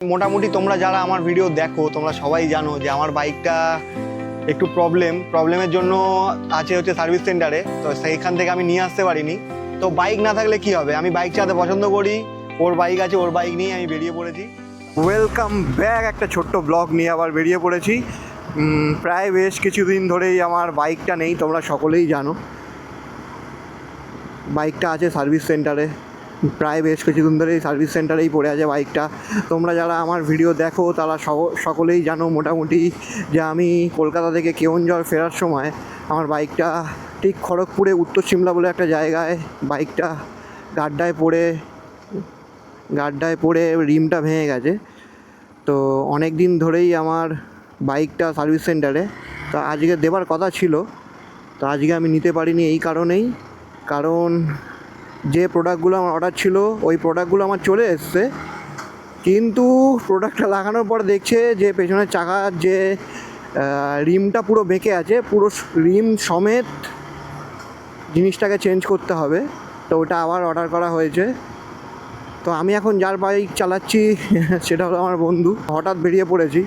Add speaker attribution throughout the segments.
Speaker 1: মোটামুটি তোমরা যারা আমার ভিডিও দেখো তোমরা সবাই জানো যে আমার বাইকটা একটু প্রবলেমের জন্য আছে হচ্ছে সার্ভিস সেন্টারে। তো সেইখান থেকে আমি নিয়ে আসতে পারিনি। তো বাইক না থাকলে কি হবে, আমি বাইক চালাতে পছন্দ করি, ওর বাইক আছে, ওর বাইক নিয়ে আমি বেরিয়ে পড়েছি। ওয়েলকাম ব্যাক, একটা ছোট্ট ব্লগ নিয়ে আবার বেরিয়ে পড়েছি। প্রায় বেশ কিছুদিন ধরেই আমার বাইকটা নেই, তোমরা সকলেই জানো। বাইকটা আছে সার্ভিস সেন্টারে, প্রায় বেশ কিছুদিন ধরে এই সার্ভিস সেন্টারেই পড়ে আছে বাইকটা। তোমরা যারা আমার ভিডিও দেখো তারা সকলেই জানো মোটামুটি যে আমি কলকাতা থেকে কেওনঝড় ফেরার সময় আমার বাইকটা ঠিক খড়গপুরে উত্তর সিমলা বলে একটা জায়গায় বাইকটা গাড্ডায় পড়ে রিমটা ভেঙে গেছে। তো অনেক দিন ধরেই আমার বাইকটা সার্ভিস সেন্টারে, তো আজকে দেবার কথা ছিল, তো আজকে আমি নিতে পারিনি এই কারণেই, কারণ যে প্রোডাক্টগুলো আমার অর্ডার ছিল ওই প্রোডাক্টগুলো আমার চলে এসছে, কিন্তু প্রোডাক্টটা লাগানোর পর দেখছে যে পেছনের চাকার যে রিমটা পুরো বেঁকে আছে, পুরো রিম সমেত জিনিসটাকে চেঞ্জ করতে হবে। তো ওটা আবার অর্ডার করা হয়েছে। তো আমি এখন যার বাইক চালাচ্ছি সেটা হলো আমার বন্ধু। হঠাৎ বেরিয়ে পড়েছি,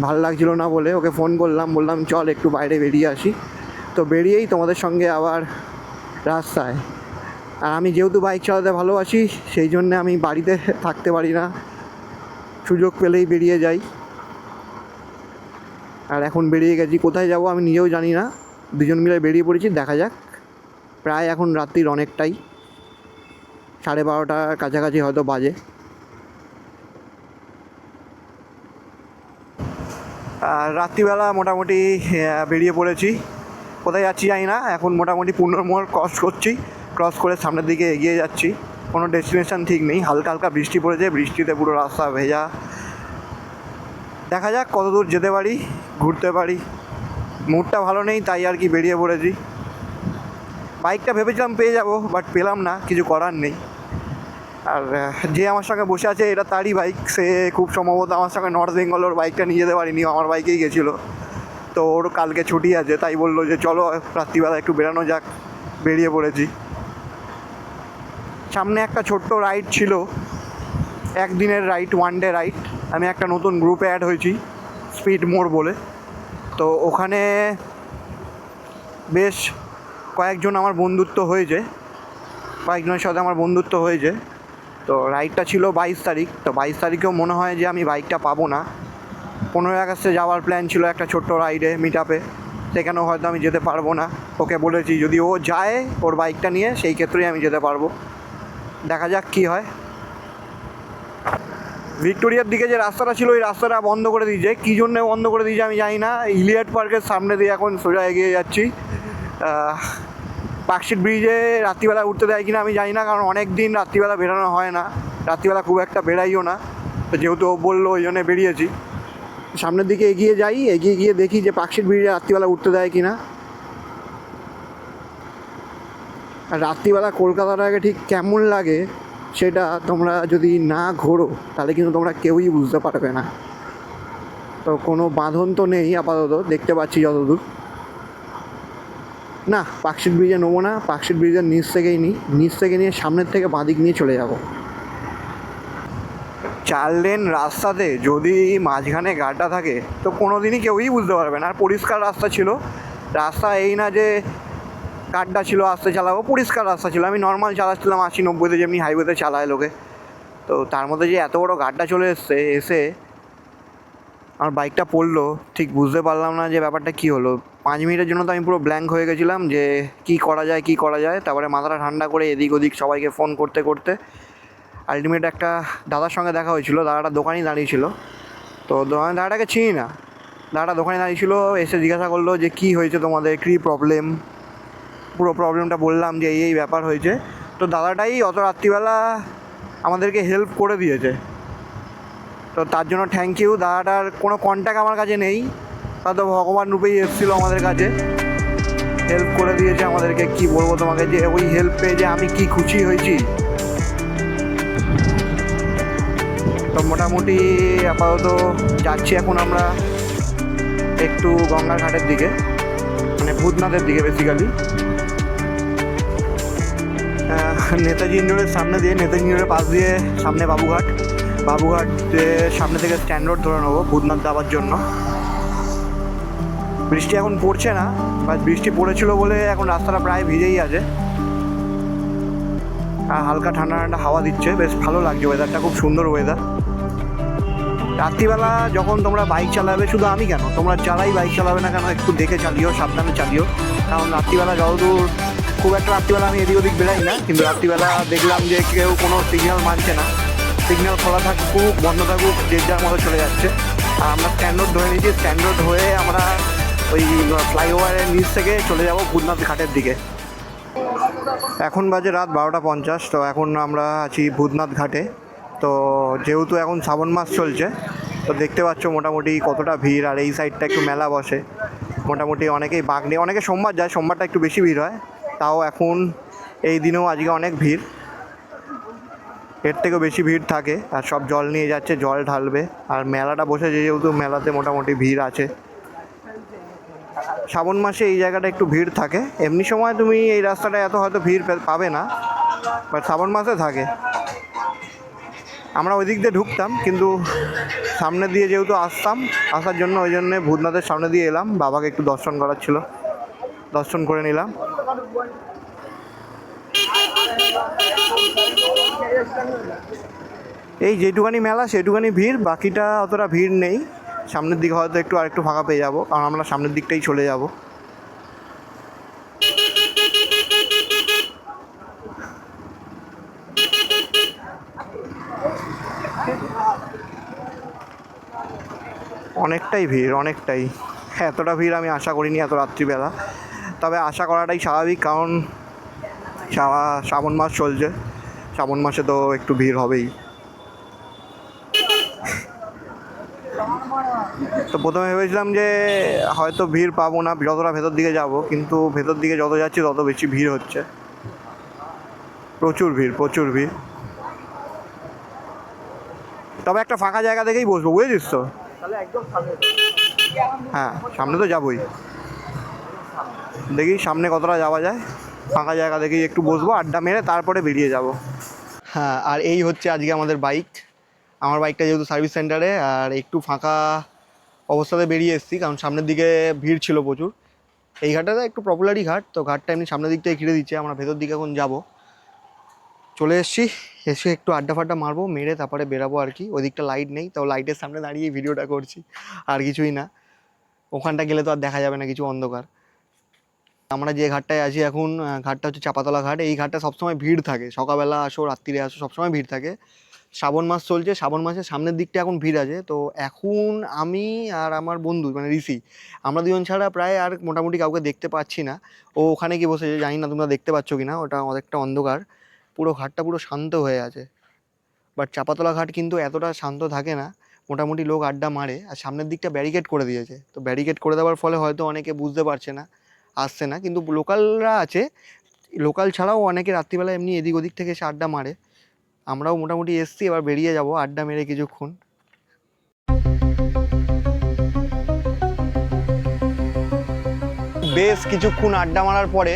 Speaker 1: ভালো লাগছিল না বলে ওকে ফোন করলাম, বললাম চল একটু বাইরে বেরিয়ে আসি। তো বেরিয়েই তোমাদের সঙ্গে আবার রাস্তায়। আর আমি যেহেতু বাইক চালাতে ভালোবাসি সেই জন্যে আমি বাড়িতে থাকতে পারি না, সুযোগ পেলেই বেরিয়ে যাই। আর এখন বেরিয়ে গেছি, কোথায় যাব আমি নিজেও জানি না, দুজন মিলে বেরিয়ে পড়েছি, দেখা যাক। প্রায় এখন রাত্রির অনেকটাই, 12:30টার কাছাকাছি হয়তো বাজে। আর রাত্রিবেলা মোটামুটি বেরিয়ে পড়েছি, কোথায় যাচ্ছি জানি না। এখন মোটামুটি 15 মোড় ক্রস করে সামনের দিকে এগিয়ে যাচ্ছি, কোনো ডেস্টিনেশন ঠিক নেই। হালকা হালকা বৃষ্টি পড়েছে, বৃষ্টিতে পুরো রাস্তা ভেজা। দেখা যাক কত দূর যেতে পারি, ঘুরতে পারি। মুডটা ভালো নেই তাই আর কি বেরিয়ে পড়েছি। বাইকটা ভেবেছিলাম পেয়ে যাব, বাট পেলাম না, কিছু করার নেই। আর যে আমার সঙ্গে বসে আছে এটা তারই বাইক, সে খুব সম্ভবত আমার সঙ্গে নর্থ বেঙ্গল ওর বাইকটা নিয়ে যেতে পারিনি, আমার বাইকেই গেছিলো। তো ওর কালকে ছুটি আছে, তাই বললো যে চলো রাত্রিবেলা একটু বেরানো যাক, বেরিয়ে পড়েছি। সামনে একটা ছোট্ট রাইড ছিল, একদিনের রাইড, ওয়ান ডে রাইড। আমি একটা নতুন গ্রুপে অ্যাড হয়েছি, স্পিড মোড় বলে। তো ওখানে বেশ কয়েকজনের সাথে আমার বন্ধুত্ব হয়েছে। তো রাইডটা ছিল 22 তারিখ। তো 22 তারিখেও মনে হয় যে আমি বাইকটা পাবো না। 15 আগস্টে যাওয়ার প্ল্যান ছিল একটা ছোট্ট রাইডে, মিট আপে, সেখানেও হয়তো আমি যেতে পারবো না। ওকে বলেছি যদি ও যায় ওর বাইকটা নিয়ে, সেই ক্ষেত্রেই আমি যেতে পারবো। দেখা যাক কী হয়। ভিক্টোরিয়ার দিকে যে রাস্তাটা ছিল ওই রাস্তাটা বন্ধ করে দিয়েছে, কী জন্যে বন্ধ করে দিয়েছে আমি জানি না। ইলিয়ট পার্কের সামনে দিয়ে এখন সোজা এগিয়ে যাচ্ছি। পার্কস্ট্রিট ব্রিজে রাত্রিবেলা উঠতে দেয় কিনা আমি জানি না, কারণ অনেক দিন রাত্রিবেলা বেরোনো হয় না, রাত্রিবেলা খুব একটা বেরাইও না। তো যেহেতু ও বললো ওই জন্যে বেরিয়েছি। সামনের দিকে এগিয়ে গিয়ে দেখি যে পার্কস্ট্রিট ব্রিজে রাত্রিবেলা উঠতে দেয় কিনা। আর রাত্রিবেলা কলকাতাটাকে ঠিক কেমন লাগে সেটা তোমরা যদি না ঘোরো তাহলে কিন্তু তোমরা কেউই বুঝতে পারবে না। তো কোনো বাঁধন তো নেই আপাতত, দেখতে পাচ্ছি যতদূর। না, পার্কস্ট্রিট ব্রিজে নেবো না, পার্কস্ট্রিট ব্রিজের নিচ থেকে নিয়ে সামনের থেকে বাঁদিক নিয়ে চলে যাব। 4 লেন রাস্তাতে যদি মাঝখানে গাড্ডা থাকে তো কোনো দিনই কেউই বুঝতে পারবে না। আর পরিষ্কার রাস্তা ছিল, রাস্তা এই না যে গাড্ডা ছিল আস্তে চালাবো, পরিষ্কার রাস্তা ছিল। আমি নর্মাল চালাচ্ছিলাম 80-90-তে, যেমনি হাইওয়েতে চালায় লোকে। তো তার মধ্যে যে এত বড় গাড্ডা চলে এসে আমার বাইকটা পড়লো, ঠিক বুঝতে পারলাম না যে ব্যাপারটা কী হলো। 5 মিনিটের জন্য তো আমি পুরো ব্ল্যাঙ্ক হয়ে গেছিলাম যে কী করা যায়। তারপরে মাথাটা ঠান্ডা করে এদিক ওদিক সবাইকে ফোন করতে আলটিমেট একটা দাদার সঙ্গে দেখা হয়েছিল। দাদাটা দোকানেই দাঁড়িয়েছিল। তো দাদাটাকে চিনি না, দাদাটা দোকানে দাঁড়িয়েছিল, এসে জিজ্ঞাসা করলো যে কী হয়েছে তোমাদের, কী প্রবলেম। পুরো প্রবলেমটা বললাম যে এই ব্যাপার হয়েছে। তো দাদাটাই অত রাত্রিবেলা আমাদেরকে হেল্প করে দিয়েছে, তো তার জন্য থ্যাংক ইউ। দাদাটার কোনো কন্ট্যাক্ট আমার কাছে নেই, হয়তো ভগবান রূপেই এসেছিলো আমাদের কাছে, হেল্প করে দিয়েছে আমাদেরকে। কি বলবো তোমাকে, যে ওই হেল্প পেয়ে যে আমি কি খুশি হয়েছি। তো মোটামুটি আপাতত যাচ্ছি এখন আমরা একটু গঙ্গার ঘাটের দিকে, মানে ভূতনাথের দিকে বেসিক্যালি। নেতাজি ইন্ডোরের সামনে দিয়ে, নেতাজি ইন্ডোরের পাশ দিয়ে সামনে বাবুঘাট বাবুঘাটের সামনে থেকে স্ট্যান্ড রোড ধরে নেবো ভূতনাথ যাওয়ার জন্য। বৃষ্টি এখন পড়ছে না, বা বৃষ্টি পড়েছিল বলে এখন রাস্তাটা প্রায় ভিজেই আছে, আর হালকা ঠান্ডা ঠান্ডা হাওয়া দিচ্ছে, বেশ ভালো লাগছে, ওয়েদারটা খুব সুন্দর ওয়েদার। রাত্রিবেলা যখন তোমরা বাইক চালাবে, শুধু আমি কেন, তোমরা যারাই বাইক চালাবে না কেন একটু দেখে চালিও, সাবধানে চালিও, কারণ রাত্রিবেলা যতদূর, খুব একটা রাত্রিবেলা আমি এদিক ওদিক বেরাই না, কিন্তু রাত্রিবেলা দেখলাম যে কেউ কোনো সিগন্যাল মানছে না, সিগন্যাল খোলা থাকুক বন্ধ থাকুক যে যার মতো চলে যাচ্ছে। আর আমরা স্ট্যান্ড রোড ধরে নিয়েছি, স্ট্যান্ড রোড হয়ে আমরা ওই ফ্লাইওভারের নিচ থেকে চলে যাব ভূতনাথ ঘাটের দিকে। এখন বাজে রাত 12:50, তো এখন আমরা আছি ভূতনাথ ঘাটে। তো যেহেতু এখন শ্রাবণ মাস চলছে, তো দেখতে পাচ্ছ মোটামুটি কতটা ভিড়, আর এই সাইডটা একটু মেলা বসে, মোটামুটি অনেকেই বাঘ নিয়ে, অনেকে সোমবার যায়, সোমবারটা একটু বেশি ভিড় হয়, তাও এখন এই দিনেও আজকে অনেক ভিড়, এর থেকেও বেশি ভিড় থাকে, আর সব জল নিয়ে যাচ্ছে, জল ঢালবে, আর মেলাটা বসেছে যেহেতু মেলাতে মোটামুটি ভিড় আছে। শ্রাবণ মাসে এই জায়গাটা একটু ভিড় থাকে, এমনি সময় তুমি এই রাস্তাটা এত হয়তো ভিড় পাবে না, বাট শ্রাবণ মাসে থাকে। আমরা ওই দিক দিয়ে ঢুকতাম, কিন্তু সামনে দিয়ে যেহেতু আসার জন্য ওই জন্যে ভূতনাথের সামনে দিয়ে এলাম, বাবাকে একটু দর্শন করার ছিল, দর্শন করে নিলাম। এই যেটুখানি মেলা সেটুখানি ভিড়, বাকিটা অতটা ভিড় নেই। সামনের দিকে হয়তো একটু আরেকটু ফাঁকা পেয়ে যাবো, কারণ আমরা সামনের দিকটাই চলে যাব। অনেকটাই ভিড়, অনেকটাই, এতটা ভিড় আমি আশা করিনি এত রাত্রিবেলা, তবে আশা করাটাই স্বাভাবিক, কারণ শ্রাবণ মাস চলছে, শ্রাবণ মাসে তো একটু ভিড় হবেই। তো প্রথমে ভেবেছিলাম যে হয়তো ভিড় পাবো না যতটা ভেতর দিকে যাব, কিন্তু ভেতর দিকে যত যাচ্ছি তত বেশি ভিড় হচ্ছে, প্রচুর ভিড়, প্রচুর ভিড়। তবে একটা ফাঁকা জায়গা দেখেই বসবো, বুঝেছিস তো? হ্যাঁ, সামনে তো যাবোই, দেখি সামনে কতটা যাওয়া যায়, ফাঁকা জায়গা দেখেই একটু বসবো, আড্ডা মেরে তারপরে বেরিয়ে যাব। হ্যাঁ, আর এই হচ্ছে আজকে আমাদের বাইক, আমার বাইকটা যেহেতু সার্ভিস সেন্টারে, আর একটু ফাঁকা অবস্থাতে বেরিয়ে এসেছি, কারণ সামনের দিকে ভিড় ছিল প্রচুর। এই ঘাটটা একটু পপুলারই ঘাট, তো ঘাটটা এমনি সামনের দিক থেকে ঘিরে দিচ্ছে, আমরা ভেতর দিকে এখন যাব। চলে এসেছি, এসে একটু আড্ডা ফাড্ডা মারবো, মেরে তারপরে বেরাবো আর কি। ওই দিকটা লাইট নেই, তো লাইটের সামনে দাঁড়িয়ে ভিডিওটা করছি, আর কিছুই না। ওখানটা গেলে তো আর দেখা যাবে না, কিছু অন্ধকার। আমরা যে ঘাটটায় আছি এখন, ঘাটটা হচ্ছে চাপাতলা ঘাট। এই ঘাটটা সবসময় ভিড় থাকে, সকালবেলা আসো রাত্রিরে আসো সবসময় ভিড় থাকে। শ্রাবণ মাস চলছে, শ্রাবণ মাসের সামনের দিকটা এখন ভিড় আছে। তো এখন আমি আর আমার বন্ধু মানে ঋষি, আমরা দুজন ছাড়া প্রায় আর মোটামুটি কাউকে দেখতে পাচ্ছি না। ও ওখানে গিয়ে বসেছে, জানি না তোমরা দেখতে পাচ্ছ কি না, ওটা অনেকটা অন্ধকার, পুরো ঘাটটা পুরো শান্ত হয়ে আছে। বাট চাপাতলা ঘাট কিন্তু এতটা শান্ত থাকে না, মোটামুটি লোক আড্ডা মারে, আর সামনের দিকটা ব্যারিকেড করে দিয়েছে। তো ব্যারিকেড করে দেওয়ার ফলে হয়তো অনেকে বুঝতে পারছে না, আসছে না, কিন্তু লোকালরা আছে, লোকাল ছাড়াও অনেকে রাত্রিবেলা এমনি এদিক ওদিক থেকে এসে আড্ডা মারে। আমরাও মোটামুটি এসছি, এবার বেরিয়ে যাব আড্ডা মেরে কিছুক্ষণ। বেশ কিছুক্ষণ আড্ডা মারার পরে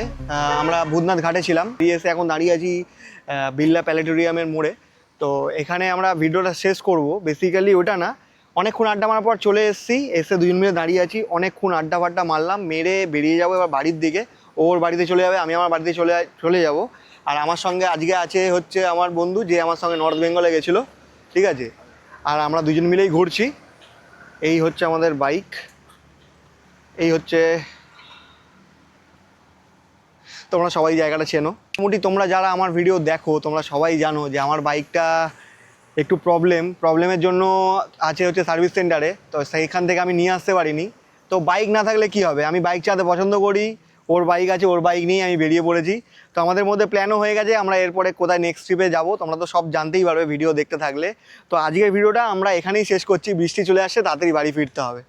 Speaker 1: আমরা ভূতনাথ ঘাটে ছিলাম, এসে এখন দাঁড়িয়ে আছি বিড়লা প্ল্যানেটোরিয়ামের মোড়ে। তো এখানে আমরা ভিডিওটা শেষ করব, বেসিক্যালি ওটা না, অনেকক্ষণ আড্ডা মারার পর চলে এসেছি, এসে দুজন মিলে দাঁড়িয়ে আছি, অনেকক্ষণ আড্ডা ফাড্ডা মারলাম, মেরে বেরিয়ে যাবো এবার বাড়ির দিকে। ওর বাড়িতে চলে যাবে, আমি আমার বাড়িতে চলে যাব। আর আমার সঙ্গে আজকে আছে হচ্ছে আমার বন্ধু, যে আমার সঙ্গে নর্থ বেঙ্গলে গেছিলো, ঠিক আছে। আর আমরা দুজন মিলেই ঘুরছি। এই হচ্ছে আমাদের বাইক, এই হচ্ছে, তোমরা সবাই জায়গাটা চেনো মোটামুটি। তোমরা যারা আমার ভিডিও দেখো তোমরা সবাই জানো যে আমার বাইকটা একটু প্রবলেমের জন্য আছে হচ্ছে সার্ভিস সেন্টারে, তো সেইখান থেকে আমি নিয়ে আসতে পারিনি। তো বাইক না থাকলে কি হবে, আমি বাইক চালাতে পছন্দ করি, ওর বাইক আছে, ওর বাইক নিয়ে আমি বেরিয়ে পড়েছি। তো আমাদের মধ্যে প্ল্যানও হয়ে গেছে আমরা এরপরে কোথায় নেক্সট ট্রিপে যাব, তোমরা তো সব জানতেই পারবে ভিডিও দেখতে থাকলে। তো আজকের ভিডিওটা আমরা এখানেই শেষ করছি, বৃষ্টি চলে আসছে, তাড়াতাড়ি বাড়ি ফিরতে হবে।